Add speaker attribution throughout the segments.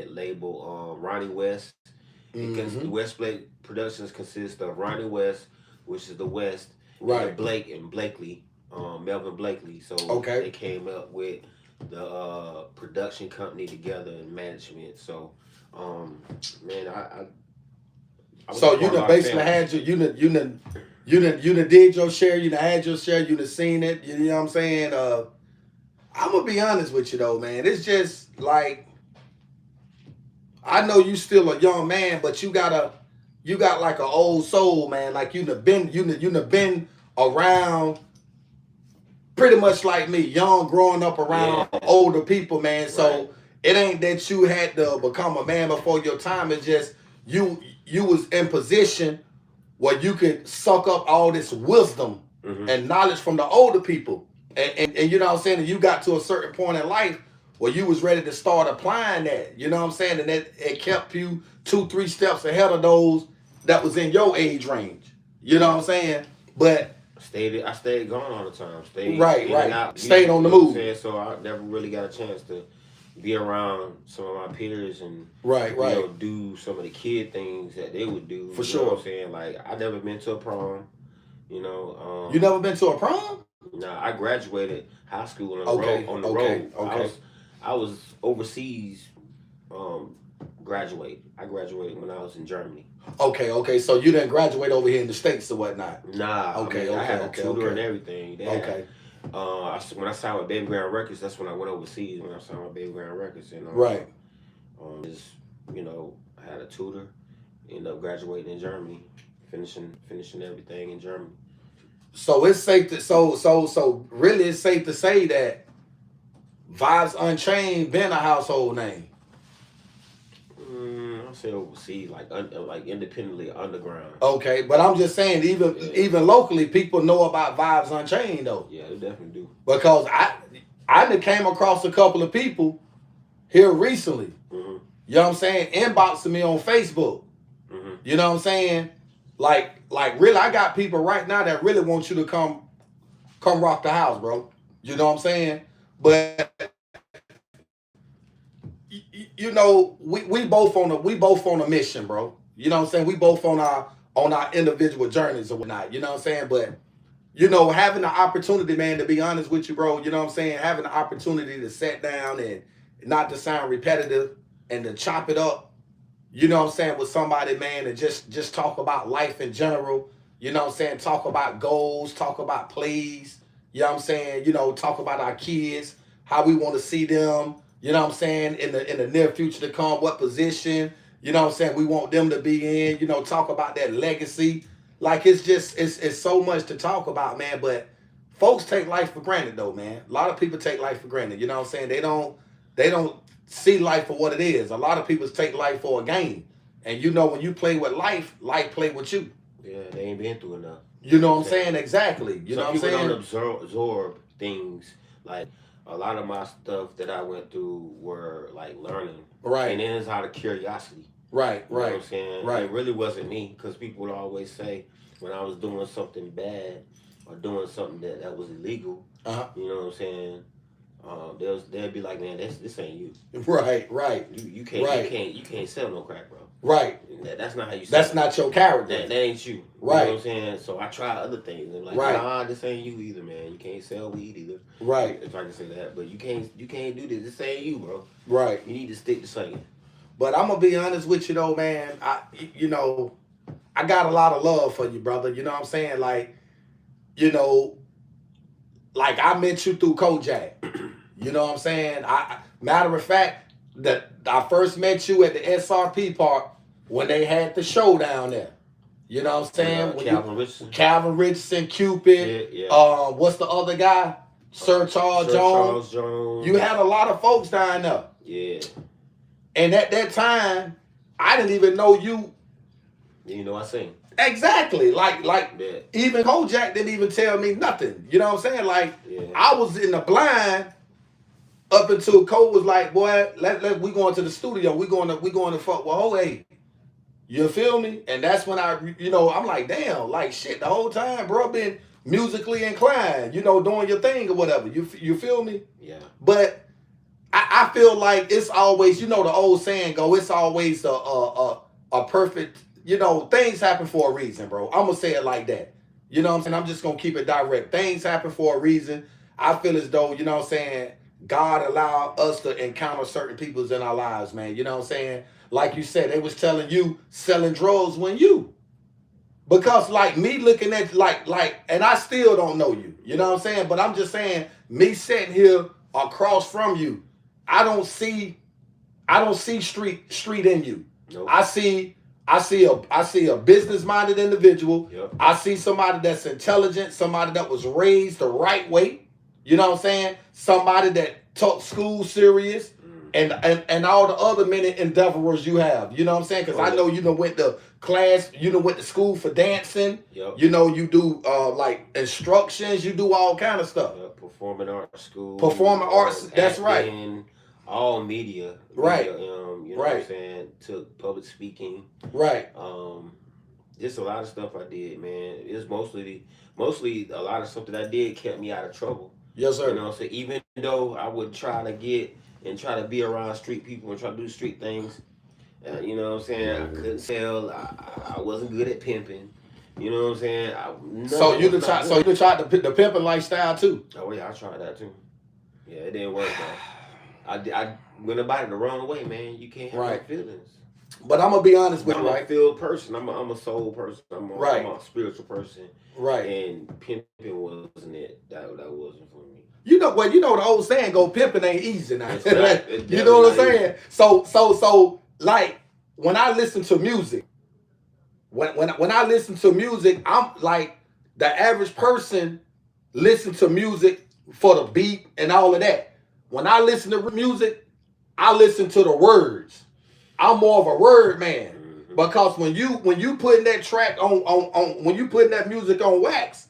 Speaker 1: label Ronnie West. The
Speaker 2: Mm-hmm.
Speaker 1: West Blake Productions consists of Ronnie West, which is the West, and the
Speaker 2: Right.
Speaker 1: Blake and Blakely, Melvin Blakely. So
Speaker 2: Okay.
Speaker 1: they came up with the production company together and management. So, um, man, I was a
Speaker 2: So you
Speaker 1: part of a
Speaker 2: done
Speaker 1: lot of
Speaker 2: basically
Speaker 1: families.
Speaker 2: had your you done did your share, you done had your share, you done seen it, you know what I'm saying? I'm gonna be honest with you though, man. It's just like I know you still a young man, but you got like an old soul, man. Like you done been around pretty much like me, young, growing up around
Speaker 1: Yeah,
Speaker 2: older people, man. So
Speaker 1: right.
Speaker 2: it ain't that you had to become a man before your time. It's just you was in position where you could suck up all this wisdom
Speaker 1: Mm-hmm.
Speaker 2: and knowledge from the older people. And you know what I'm saying? And you got to a certain point in life where you was ready to start applying that. You know what I'm saying? And that it kept you 2, 3 steps ahead of those that was in your age range. You know
Speaker 1: Yeah.
Speaker 2: what I'm saying? But
Speaker 1: I stayed gone all the time. Stayed
Speaker 2: right,
Speaker 1: in and
Speaker 2: right.
Speaker 1: out of
Speaker 2: Stayed
Speaker 1: music.
Speaker 2: on
Speaker 1: You
Speaker 2: the
Speaker 1: know what I'm
Speaker 2: move.
Speaker 1: saying? So I never really got a chance to be around some of my peers and
Speaker 2: Right, right.
Speaker 1: do some of the kid things that they would do.
Speaker 2: For
Speaker 1: You know what I'm
Speaker 2: sure.
Speaker 1: saying? Like I never been to a prom. You
Speaker 2: You
Speaker 1: know,
Speaker 2: never been to a prom?
Speaker 1: nah, I graduated high school on the road.
Speaker 2: Okay, okay, okay.
Speaker 1: I was overseas. Um, I graduated when I was in Germany.
Speaker 2: Okay, okay. So you didn't graduate over here in the States or whatnot.
Speaker 1: Nah, I
Speaker 2: Okay,
Speaker 1: mean I
Speaker 2: okay,
Speaker 1: had a
Speaker 2: okay,
Speaker 1: tutor and
Speaker 2: okay.
Speaker 1: everything. They had
Speaker 2: Okay.
Speaker 1: when I signed with Baby Grand Records, that's when I went overseas. When I signed with Baby Grand Records, and
Speaker 2: Right.
Speaker 1: just I had a tutor. Ended up graduating in Germany, finishing everything in Germany.
Speaker 2: So it's safe to so really it's safe to say that Vibes Unchained been a household name.
Speaker 1: I'll say overseas, like independently underground.
Speaker 2: Okay, but I'm just saying
Speaker 1: Yeah,
Speaker 2: even locally people know about Vibes Unchained though.
Speaker 1: yeah, they definitely do.
Speaker 2: Because I done came across a couple of people here recently.
Speaker 1: Mm-hmm.
Speaker 2: You know what I'm saying? Inboxing me on Facebook.
Speaker 1: Mm-hmm.
Speaker 2: You know what I'm saying? Like really, I got people right now that really want you to come rock the house, bro. You know what I'm saying? But you know, we both on a mission, bro. You know what I'm saying? We both on our individual journeys or whatnot. You know what I'm saying? But you know, having the opportunity, man, to be honest with you, bro, you know what I'm saying? Having the opportunity to sit down and not to sound repetitive and to chop it up, you know what I'm saying, with somebody, man, and just talk about life in general. You know what I'm saying? Talk about goals, talk about plays. You know what I'm saying? You know, talk about our kids, how we want to see them. You know what I'm saying? In the near future to come, what position? You know what I'm saying? We want them to be in. You know, talk about that legacy. Like it's just it's so much to talk about, man. But folks take life for granted, though, man. A lot of people take life for granted. You know what I'm saying? They don't see life for what it is. A lot of people take life for a game. And you know when you play with life, life play with you.
Speaker 1: Yeah, they ain't been through enough.
Speaker 2: You
Speaker 1: You know
Speaker 2: know
Speaker 1: what
Speaker 2: what
Speaker 1: I'm
Speaker 2: I'm saying?
Speaker 1: saying?
Speaker 2: Exactly. You know
Speaker 1: Some
Speaker 2: what I'm
Speaker 1: people don't
Speaker 2: saying?
Speaker 1: absorb things. Like a lot of my stuff that I went through were like learning, and
Speaker 2: Right.
Speaker 1: then it's out of curiosity.
Speaker 2: Right.
Speaker 1: You know what I'm
Speaker 2: Right.
Speaker 1: saying? It
Speaker 2: Right.
Speaker 1: really wasn't me because people would always say when I was doing something bad or doing something that was illegal.
Speaker 2: Uh-huh.
Speaker 1: You know what I'm saying? They'll be like, man, this ain't you.
Speaker 2: Right. Right. Right.
Speaker 1: You can't sell no crack, bro.
Speaker 2: Right.
Speaker 1: That's not how you
Speaker 2: That's
Speaker 1: sell it.
Speaker 2: not your character.
Speaker 1: That ain't you. You know what I'm
Speaker 2: Right.
Speaker 1: saying? So I tried other things and like,
Speaker 2: Right.
Speaker 1: nah, this ain't you either, man. You can't sell weed either.
Speaker 2: Right.
Speaker 1: If I can say that, but you can't do this. This ain't you, bro.
Speaker 2: Right.
Speaker 1: You need to stick to singing.
Speaker 2: But I'm gonna be honest with you though, man. You know, I got a lot of love for you, brother. You know what I'm saying? You know, like I met you through Kojak. You know what I'm saying? Matter of fact, that I first met you at the SRP park when they had the show down there. You know what I'm
Speaker 1: With
Speaker 2: saying? When you
Speaker 1: Calvin Richardson.
Speaker 2: Calvin Richardson, Cupid,
Speaker 1: Yeah, yeah.
Speaker 2: what's the other guy? Sir Charles
Speaker 1: Sir
Speaker 2: Jones.
Speaker 1: Charles Jones.
Speaker 2: You had a lot of folks down there.
Speaker 1: Yeah.
Speaker 2: And at that time, I didn't even know you
Speaker 1: You know I sing.
Speaker 2: exactly.
Speaker 1: Yeah.
Speaker 2: Even Kojak didn't even tell me nothing. You know what I'm saying? Like
Speaker 1: Yeah.
Speaker 2: I was in the blind up until Cole was like, boy, we going to the studio. We going to fuck with Hey. You feel me? And that's when I'm like, damn, like shit, the whole time, bro, been musically inclined, doing your thing or whatever. You feel me?
Speaker 1: Yeah.
Speaker 2: But I feel like it's always, you know, the old saying go, it's always a perfect, you know, things happen for a reason, bro. I'm gonna say it like that. You know what I'm saying? I'm just gonna keep it direct. Things happen for a reason. I feel as though, you know what I'm saying, God allowed us to encounter certain peoples in our lives, man. You know what I'm saying? Like you said, they was telling you selling drugs when you. Because like me looking at and I still don't know you. You know what I'm saying? But I'm just saying, me sitting here across from you, I don't see street in you.
Speaker 1: Nope.
Speaker 2: I see a business minded individual.
Speaker 1: Yep.
Speaker 2: I see somebody that's intelligent, somebody that was raised the right way. You know what I'm saying? Somebody that took school serious, and all the other many endeavors you have. You know what I'm saying? Because I know you done went to class, you done went to school for dancing.
Speaker 1: Yep.
Speaker 2: You know, you do like instructions, you do all kind of stuff.
Speaker 1: Yep. Performing arts school.
Speaker 2: Performing arts, that's
Speaker 1: acting,
Speaker 2: right.
Speaker 1: All media.
Speaker 2: Right.
Speaker 1: You know
Speaker 2: right.
Speaker 1: what I'm saying? Took public speaking.
Speaker 2: Right.
Speaker 1: Just a lot of stuff I did, man. It's mostly a lot of stuff that I did kept me out of trouble.
Speaker 2: Yes, sir.
Speaker 1: You know what I'm saying? Even though I would try to be around street people and try to do street things, you know what I'm saying? I couldn't sell. I wasn't good at pimping. You know what I'm saying?
Speaker 2: So you tried the pimping lifestyle too?
Speaker 1: Oh yeah, I tried that too. Yeah, it didn't work though. I went about it the wrong way, man. You can't have no feelings.
Speaker 2: But I'm gonna be honest with you, right?
Speaker 1: I'm a feel person. I'm a soul person. I'm a spiritual person.
Speaker 2: Right.
Speaker 1: And pimping wasn't it. That wasn't for me.
Speaker 2: You know the old saying go, pimping ain't easy now.
Speaker 1: You
Speaker 2: know what I'm saying? So like when I listen to music, when I listen to music, I'm like the average person listen to music for the beat and all of that. When I listen to music, I listen to the words. I'm more of a word man. Mm-hmm. Because when you putting that track on when you putting that music on wax,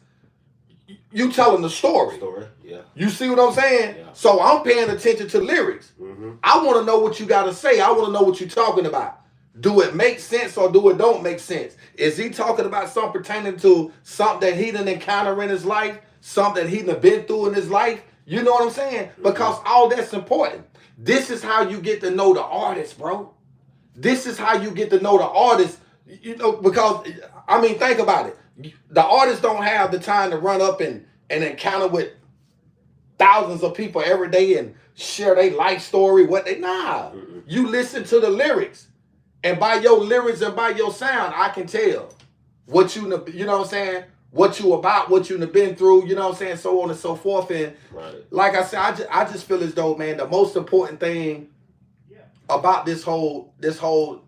Speaker 2: you telling the story.
Speaker 1: Yeah.
Speaker 2: You see what I'm saying?
Speaker 1: Yeah.
Speaker 2: So I'm paying attention to lyrics. Mm-hmm. I want to know what you got to say. I want to know what you're talking about. Do it make sense or do it don't make sense? Is he talking about something pertaining to something that he didn't encounter in his life, something that he done been through in his life? You know what I'm saying? Mm-hmm. Because all that's important. This is how you get to know the artist, bro. This is how you get to know the artist. You know, because I mean, think about it. The artists don't have the time to run up and encounter with thousands of people every day and share their life story. Mm-hmm. You listen to the lyrics. And by your lyrics and by your sound, I can tell what you know what I'm saying, what you about, what you been through, you know what I'm saying, so on and so forth. And like I said, I just feel as though, man, the most important thing about this whole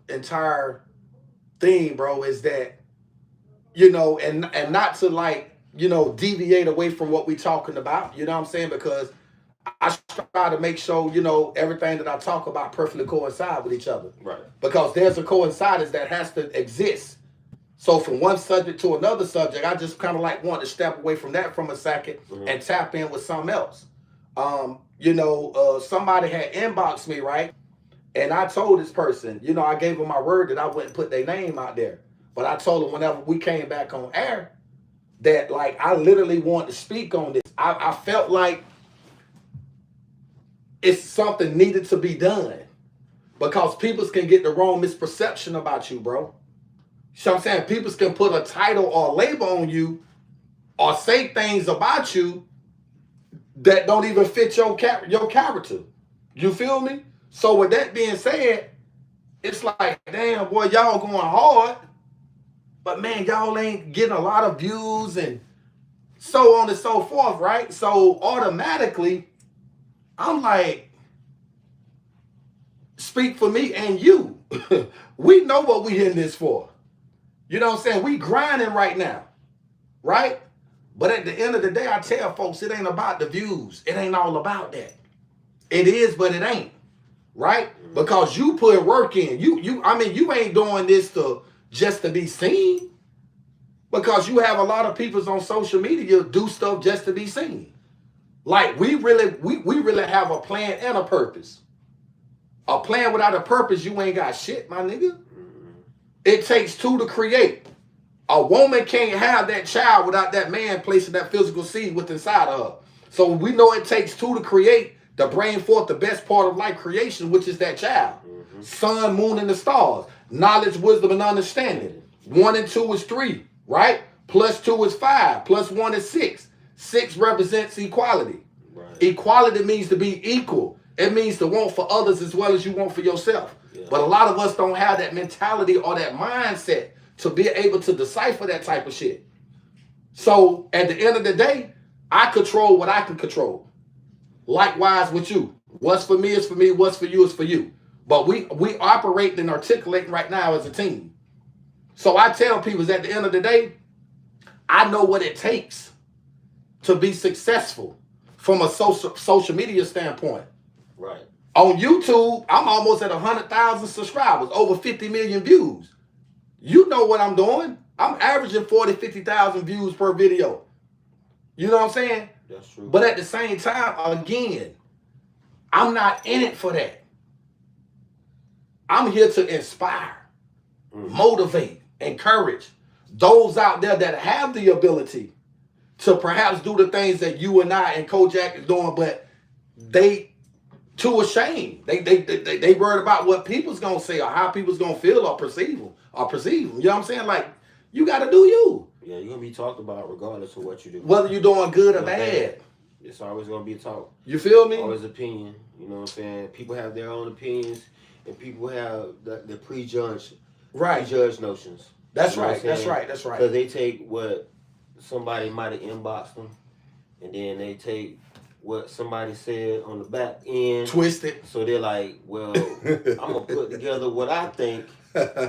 Speaker 2: entire thing, bro, is that, you know, and not to like, you know, deviate away from what we talking about, you know what I'm saying, because I try to make sure, you know, everything that I talk about perfectly coincide with each other.
Speaker 1: Right.
Speaker 2: Because there's a coincidence that has to exist. So from one subject to another subject, I just kind of like want to step away from that from a second and tap in with something else. You know, somebody had inboxed me, right? And I told this person, you know, I gave them my word that I wouldn't put their name out there. But I told them whenever we came back on air that, like, I literally wanted to speak on this. I felt like it's something needed to be done because people can get the wrong misperception about you, bro. So I'm saying people can put a title or a label on you or say things about you that don't even fit your character. You feel me? So with that being said, it's like, damn, boy, y'all going hard, but man, y'all ain't getting a lot of views and so on and so forth, right? So automatically, I'm like, speak for me and you. We know what we in this for. You know what I'm saying? We grinding right now, right? But at the end of the day, I tell folks, it ain't about the views. It ain't all about that. It is, but it ain't, right? Because you put work in. I mean, you ain't doing this just to be seen. Because you have a lot of people on social media do stuff just to be seen. Like we really have a plan and a purpose. A plan without a purpose, you ain't got shit, my nigga. It takes two to create. A woman can't have that child without that man placing that physical seed within inside of her. So we know it takes two to create. to bring forth the best part of life creation, which is that child. Sun, moon, and the stars. Knowledge, wisdom, and understanding. 1 and 2 is 3, right? Plus 2 is 5. Plus 1 is 6. 6 represents equality. Right. Equality means to be equal. It means to want for others as well as you want for yourself. Yeah. But a lot of us don't have that mentality or that mindset to be able to decipher that type of shit. So at the end of the day, I control what I can control. Likewise with you. What's for me is for me. What's for you is for you. But we operate and articulating right now as a team. So I tell people at the end of the day, I know what it takes to be successful from a social media standpoint.
Speaker 1: Right.
Speaker 2: On YouTube, I'm almost at 100,000 subscribers, over 50 million views. You know what I'm doing. I'm averaging 40, 50,000 views per video. You know what I'm saying?
Speaker 1: That's true.
Speaker 2: But at the same time, again, I'm not in it for that. I'm here to inspire, motivate, encourage those out there that have the ability to perhaps do the things that you and I and Kojak is doing, but they too ashamed. They worried about what people's gonna say or how people's gonna feel or perceive them. You know what I'm saying? Like, you gotta do you.
Speaker 1: Yeah, you're gonna be talked about regardless of what you do.
Speaker 2: Whether you're doing good or bad.
Speaker 1: It's always gonna be talk.
Speaker 2: You feel me?
Speaker 1: Always opinion. You know what I'm saying? People have their own opinions, and people have the prejudged notions.
Speaker 2: That's
Speaker 1: you know
Speaker 2: right. That's right.
Speaker 1: Because they take what somebody might have inboxed them, and then they take what somebody said on the back end,
Speaker 2: twist it.
Speaker 1: So they're like, well, I'm gonna put together what I think,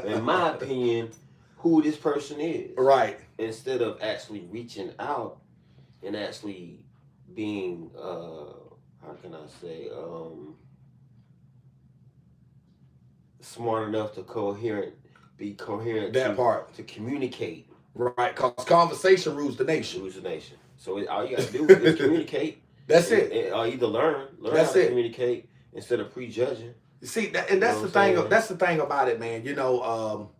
Speaker 1: in my opinion, who this person is.
Speaker 2: Right.
Speaker 1: Instead of actually reaching out and actually being, how can I say, smart enough to be coherent. To communicate.
Speaker 2: Right, because conversation rules the nation.
Speaker 1: So all you gotta do is communicate.
Speaker 2: That's it.
Speaker 1: Or either learn how to communicate instead of prejudging.
Speaker 2: See, that's the thing. That's the thing about it, man. You know,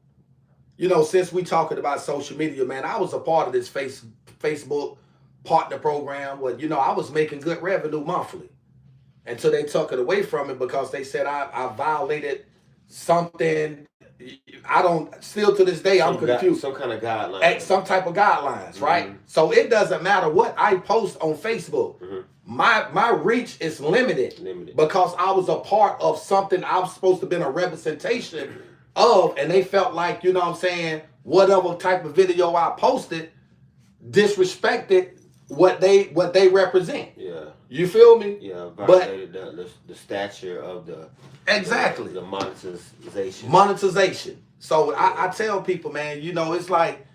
Speaker 2: since we talking about social media, man, I was a part of this Facebook partner program where, I was making good revenue monthly until they took it away from me because they said I violated something. I don't, still to this day, I'm confused.
Speaker 1: Some kind of guidelines.
Speaker 2: Some type of guidelines, right? So it doesn't matter what I post on Facebook. My reach is limited because I was a part of something I was supposed to be a representation of, and they felt like, you know what I'm saying, whatever type of video I posted disrespected what they represent.
Speaker 1: Yeah.
Speaker 2: You feel me?
Speaker 1: Yeah, violated the stature of the the monetization.
Speaker 2: So I tell people, man, it's like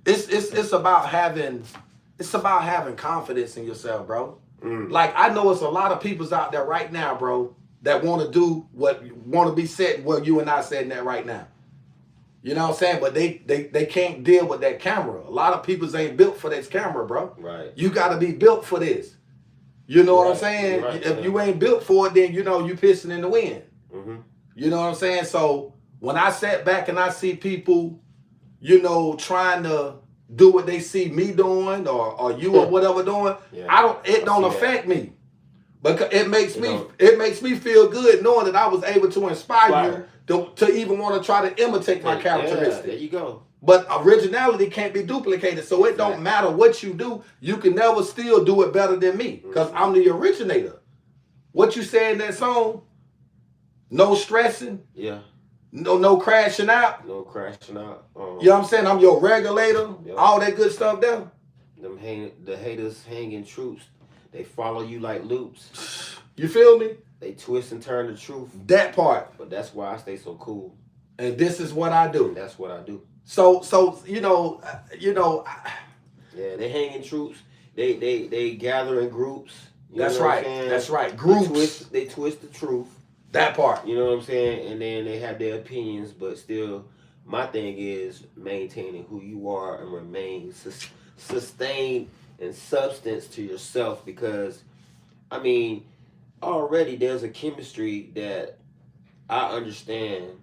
Speaker 2: it's about having confidence in yourself, bro. Like, I know it's a lot of people's out there right now, bro, that want to do what want to be said, what you and I said in that right now. You know what I'm saying? But they can't deal with that camera. A lot of people ain't built for this camera, bro.
Speaker 1: Right.
Speaker 2: You got to be built for this. You know what I'm saying?
Speaker 1: Right.
Speaker 2: If you ain't built for it, then you pissing in the wind. You know what I'm saying? So when I sat back and I see people, trying to do what they see me doing or you or whatever doing, it don't affect me. Because it makes me feel good knowing that I was able to inspire you to even want to try to imitate my characteristics.
Speaker 1: There you go.
Speaker 2: But originality can't be duplicated, so it don't matter what you do. You can never still do it better than me because I'm the originator. What you say in that song? No stressing.
Speaker 1: Yeah.
Speaker 2: No crashing out.
Speaker 1: No crashing out.
Speaker 2: You know what I'm saying? I'm your regulator. Yep. All that good stuff there.
Speaker 1: The haters hanging troops. They follow you like loops.
Speaker 2: You feel me?
Speaker 1: They twist and turn the truth.
Speaker 2: That part.
Speaker 1: But that's why I stay so cool.
Speaker 2: And this is what I do.
Speaker 1: And that's what I do.
Speaker 2: So
Speaker 1: Yeah, they hanging troops. They gather in groups.
Speaker 2: That's right. Groups.
Speaker 1: They twist the truth.
Speaker 2: That part.
Speaker 1: You know what I'm saying? And then they have their opinions, but still, my thing is maintaining who you are and remain sustained and substance to yourself, because, I mean, already there's a chemistry that I understand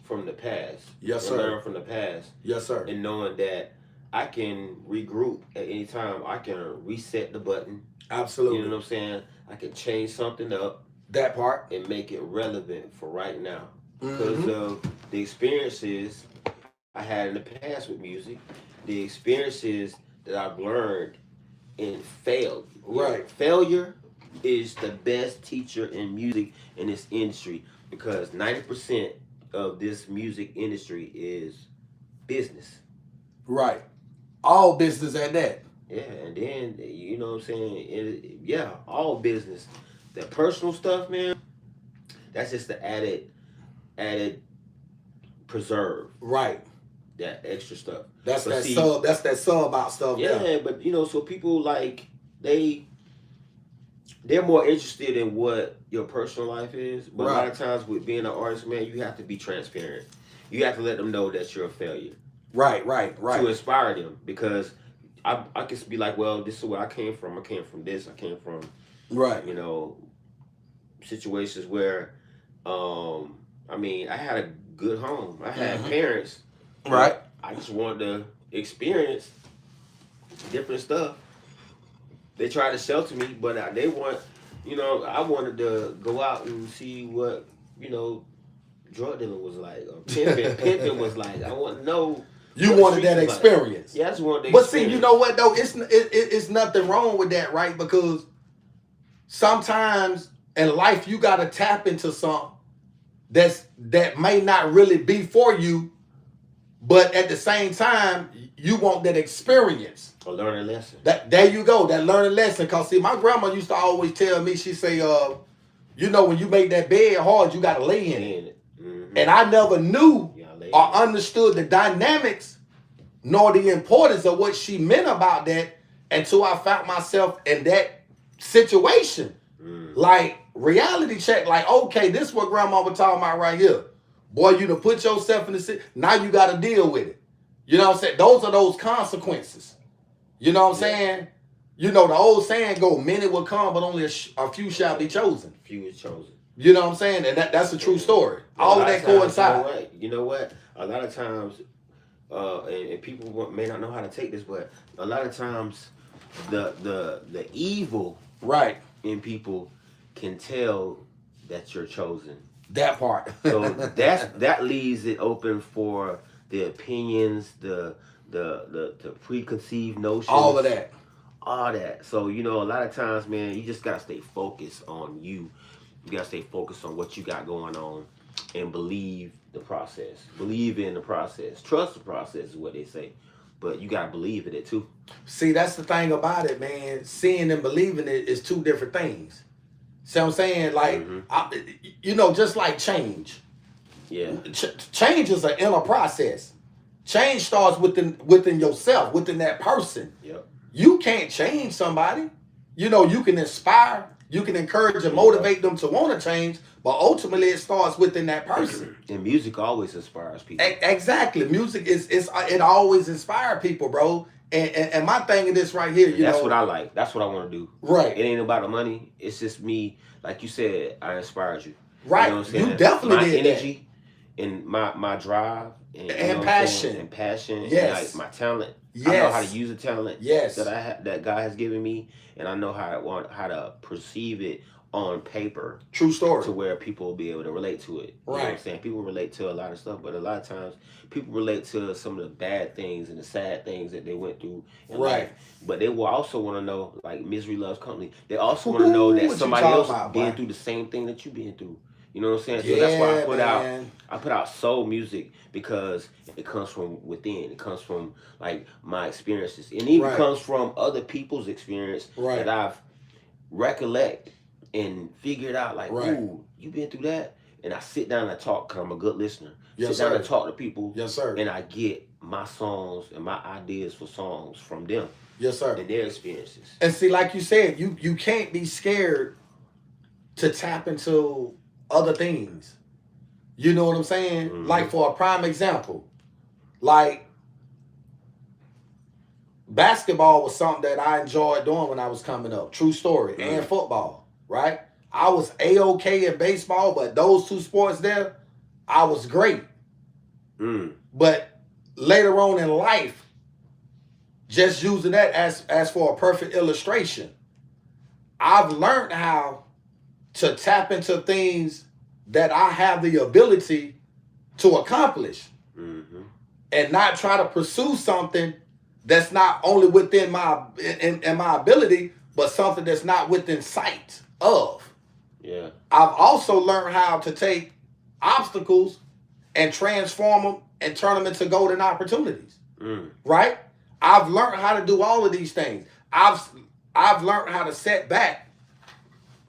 Speaker 1: from the past.
Speaker 2: Yes, sir.
Speaker 1: Learn from the past.
Speaker 2: Yes, sir.
Speaker 1: And knowing that I can regroup at any time. I can reset the button.
Speaker 2: Absolutely.
Speaker 1: You know what I'm saying? I can change something up
Speaker 2: That part.
Speaker 1: and make it relevant for right now because
Speaker 2: Mm-hmm.
Speaker 1: of the experiences I had in the past with music, the experiences that I've learned and failed. You know,
Speaker 2: Right.
Speaker 1: failure is the best teacher in music in this industry because 90% of this music industry is business.
Speaker 2: Right. All business at that.
Speaker 1: Yeah, and then you know what I'm saying. Yeah, all business. The personal stuff, man. That's just the added preserve,
Speaker 2: Right.
Speaker 1: that extra stuff.
Speaker 2: That's
Speaker 1: But
Speaker 2: that
Speaker 1: see,
Speaker 2: sub. That's that sub out stuff there.
Speaker 1: yeah, but you know, so people like they're more interested in what your personal life is. But a lot
Speaker 2: Right.
Speaker 1: of times with being an artist, man, you have to be transparent. You have to let them know that you're a failure
Speaker 2: Right. Right.
Speaker 1: to
Speaker 2: Right.
Speaker 1: inspire them because I can be like, well, this is where I came from. I came from this. I came from,
Speaker 2: Right.
Speaker 1: you know, situations where, I mean, I had a good home. I had
Speaker 2: Mm-hmm.
Speaker 1: parents,
Speaker 2: Right.
Speaker 1: but I just wanted to experience different stuff. They tried to shelter me, but they want, you know, I wanted to go out and see what, you know, drug dealing was like, or pimping was like. I want to know
Speaker 2: You
Speaker 1: what the
Speaker 2: wanted
Speaker 1: streets
Speaker 2: that
Speaker 1: was like.
Speaker 2: experience.
Speaker 1: Yeah, I just wanted the
Speaker 2: But see, you know
Speaker 1: experience.
Speaker 2: what though? It's nothing wrong with that, right? Because sometimes in life you gotta tap into something that may not really be for you, but at the same time you want that experience.
Speaker 1: A learning lesson.
Speaker 2: That there you go, that learning lesson. Cause see, my grandma used to always tell me, she say, you know, when you make that bed hard, you gotta lay in it.
Speaker 1: Mm-hmm.
Speaker 2: And I never knew
Speaker 1: Yeah, lay
Speaker 2: or
Speaker 1: in it.
Speaker 2: understood the dynamics nor the importance of what she meant about that until I found myself in that situation. Like reality check, like, okay, this is what grandma was talking about right here. Boy, you done put yourself in the situation. Now you got to deal with it. You know what I'm saying? Those are those consequences. You know what I'm saying? You know, the old saying go, many will come, but only a few shall be chosen.
Speaker 1: Few is chosen.
Speaker 2: You know what I'm saying? And that's a true story. All of that coincide.
Speaker 1: You know what? A lot of times, and people may not know how to take this, but a lot of times, the evil
Speaker 2: Right.
Speaker 1: in people can tell that you're chosen.
Speaker 2: That part.
Speaker 1: So that leaves it open for the opinions, the preconceived notions,
Speaker 2: all of that.
Speaker 1: all that. So you know, a lot of times, man, you just gotta stay focused on you. You gotta stay focused on what you got going on, and believe the process. Believe in the process. Trust the process is what they say, but you gotta believe in it too.
Speaker 2: See, that's the thing about it, man. Seeing and believing it is two different things. See what I'm saying? Like, you know, just like change.
Speaker 1: Yeah.
Speaker 2: Change is an inner process. Change starts within yourself, within that person.
Speaker 1: Yep.
Speaker 2: You can't change somebody. You know, you can inspire, you can encourage and motivate them to want to change, but ultimately it starts within that person.
Speaker 1: And music always inspires people.
Speaker 2: Exactly. Music it always inspires people, bro. And my thing in this right here, you
Speaker 1: That's
Speaker 2: know,
Speaker 1: what I like. That's what I want to do.
Speaker 2: Right.
Speaker 1: It ain't about the money. It's just me. Like you said, I inspired you.
Speaker 2: Right.
Speaker 1: You know what I'm saying?
Speaker 2: You definitely
Speaker 1: my
Speaker 2: did
Speaker 1: energy and my drive and
Speaker 2: passion.
Speaker 1: And passion.
Speaker 2: Yes.
Speaker 1: And like my talent.
Speaker 2: Yes.
Speaker 1: I know how to use the talent.
Speaker 2: Yes.
Speaker 1: That God has given me, and I know how to perceive it on paper.
Speaker 2: True story.
Speaker 1: To where people will be able to relate to it. You know what I'm saying? People relate to a lot of stuff, but a lot of times people relate to some of the bad things and the sad things that they went through in life. But they will also want to know, like Misery Loves Company, they also want to know that somebody else been through the same thing that you've been through. You know what I'm saying? So that's why I put out soul music, because it comes from within. It comes from like my experiences. And even comes from other people's experience that I've recollect and figured out, like, ooh, you been through that? And I sit down and talk, because I'm a good listener. Sit down and talk to people.
Speaker 2: Yes, sir.
Speaker 1: And I get my songs and my ideas for songs from them.
Speaker 2: Yes, sir.
Speaker 1: And their experiences.
Speaker 2: And see, like you said, you can't be scared to tap into other things. You know what I'm saying? Mm-hmm. Like, for a prime example, like basketball was something that I enjoyed doing when I was coming up. True story. Mm-hmm. And football, right? I was A-OK in baseball, but those two sports there, I was great. But later on in life, just using that as for a perfect illustration, I've learned how to tap into things that I have the ability to accomplish, and not try to pursue something that's not only within my in my ability, but something that's not within sight of.
Speaker 1: Yeah.
Speaker 2: I've also learned how to take obstacles and transform them and turn them into golden opportunities. Right? I've learned how to do all of these things. I've learned how to set back.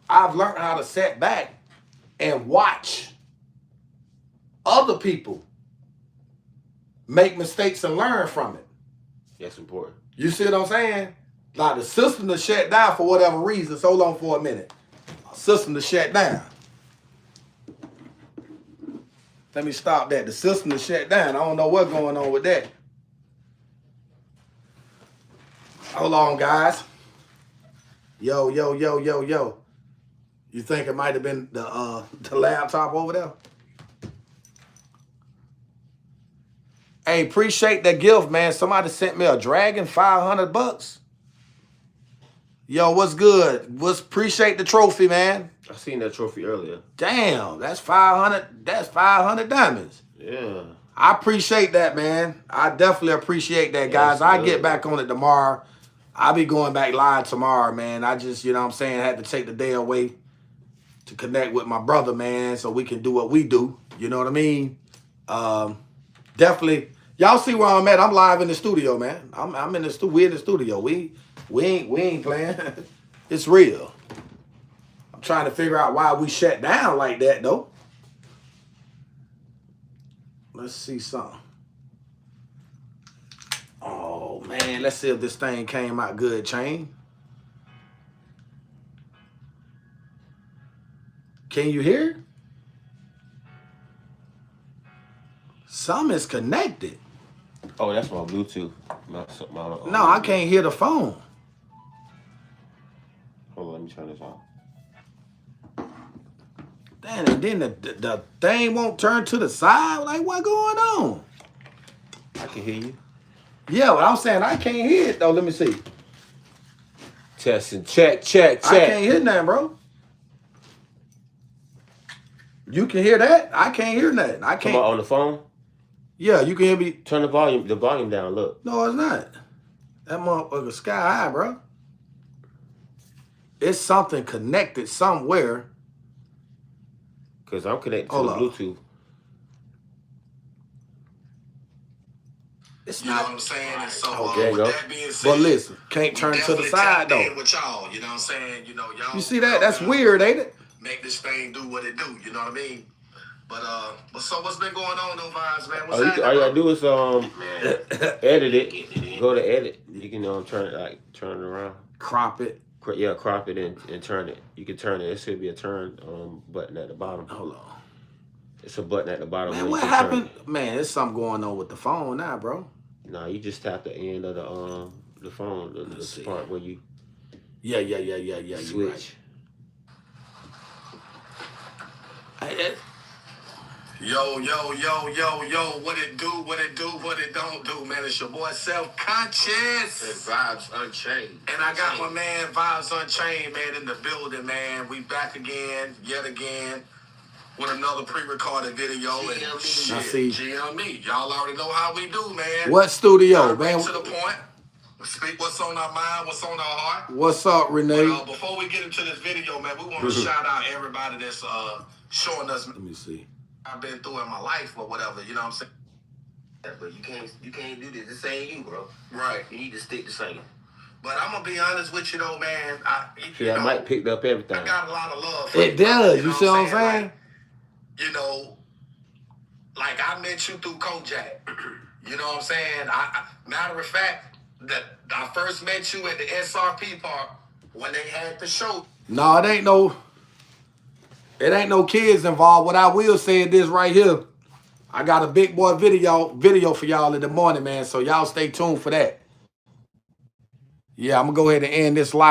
Speaker 2: I've learned how to set back and watch other people make mistakes and learn from it.
Speaker 1: That's important.
Speaker 2: You see what I'm saying? Like the system to shut down for whatever reason. So hold on for a minute. System to shut down. Let me stop that. The system to shut down. I don't know what's going on with that. Hold on, guys. Yo. You think it might have been the laptop over there? Hey, appreciate that gift, man. Somebody sent me a dragon, $500. Yo, what's good? Appreciate the trophy, man.
Speaker 1: I seen that trophy earlier.
Speaker 2: Damn, that's 500. That's 500 diamonds.
Speaker 1: Yeah.
Speaker 2: I appreciate that, man. I definitely appreciate that, guys.
Speaker 1: Yes,
Speaker 2: I get back on it tomorrow. I'll be going back live tomorrow, man. I just, you know what I'm saying, had to take the day away to connect with my brother, man, so we can do what we do. You know what I mean? Definitely. Y'all see where I'm at. I'm live in the studio, man. I'm in the studio. We in the studio. We ain't playing. It's real. I'm trying to figure out why we shut down like that, though. Let's see something. Oh, man. Let's see if this thing came out good, Chain. Can you hear? Something is connected.
Speaker 1: Oh, that's my Bluetooth.
Speaker 2: No, I can't hear the phone.
Speaker 1: Hold on, let me turn this off.
Speaker 2: Damn, and then the thing won't turn to the side. Like, what going on?
Speaker 1: I can hear you.
Speaker 2: Yeah, but I'm saying I can't hear it, though. Let me see.
Speaker 1: Testing. Check.
Speaker 2: I can't hear nothing, bro. You can hear that? I can't hear nothing. I can't.
Speaker 1: Come on the phone?
Speaker 2: Yeah, you can hear me.
Speaker 1: Turn the volume down, look.
Speaker 2: No, it's not. That motherfucker sky high, bro. It's something connected somewhere.
Speaker 1: Because I'm connected to the Bluetooth.
Speaker 2: It's
Speaker 3: you
Speaker 2: not.
Speaker 3: know what I'm saying? And so,
Speaker 1: there you go.
Speaker 3: That being said,
Speaker 2: But listen, can't turn to the side, though.
Speaker 3: With y'all, you know what I'm saying? You know, y'all.
Speaker 2: You see that? That's weird, ain't it?
Speaker 3: Make this thing do what it do. You know what I mean? But so what's been going on, though, Vibes, man? What's happening,
Speaker 1: all you gotta do is edit it. Go to edit. You can turn it around.
Speaker 2: Crop it.
Speaker 1: Yeah, crop it and turn it. You can turn it. It should be a turn button at the bottom.
Speaker 2: Hold on.
Speaker 1: It's a button at the bottom.
Speaker 2: Man, what happened? Man, there's something going on with the phone now, bro.
Speaker 1: Nah, you just tap the end of the phone, the part where you switch.
Speaker 2: Right.
Speaker 3: Yo, what it do, what it don't do, man. It's your boy Self-Conscious.
Speaker 4: And Vibes Unchained.
Speaker 3: And I got my man Vibes Unchained, man, in the building, man. We back again, yet again, with another pre-recorded video.
Speaker 4: GME.
Speaker 3: And shit,
Speaker 2: I see.
Speaker 3: GME. Y'all already know how we do, man.
Speaker 2: What studio,
Speaker 3: Right
Speaker 2: man?
Speaker 3: to the point. Speak what's on our mind, what's on our heart.
Speaker 2: What's up, Renee?
Speaker 3: But, before we get into this video, man, we want to shout out everybody that's showing us.
Speaker 2: Let me see.
Speaker 3: I've been through in my life or whatever, you know what I'm saying?
Speaker 4: But you can't do this. This ain't you, bro.
Speaker 3: Right.
Speaker 4: You need to stick to singing.
Speaker 3: But I'm gonna be honest with you though, man.
Speaker 1: That mic picked up everything.
Speaker 3: I got a lot of love for
Speaker 2: It does. You see what I'm saying?
Speaker 3: Like, you know, like I met you through Kojak. You know what I'm saying? Matter of fact, that I first met you at the SRP park when they had the show.
Speaker 2: No, it ain't no kids involved. What I will say is this right here. I got a big boy video for y'all in the morning, man. So y'all stay tuned for that. Yeah, I'm gonna go ahead and end this live.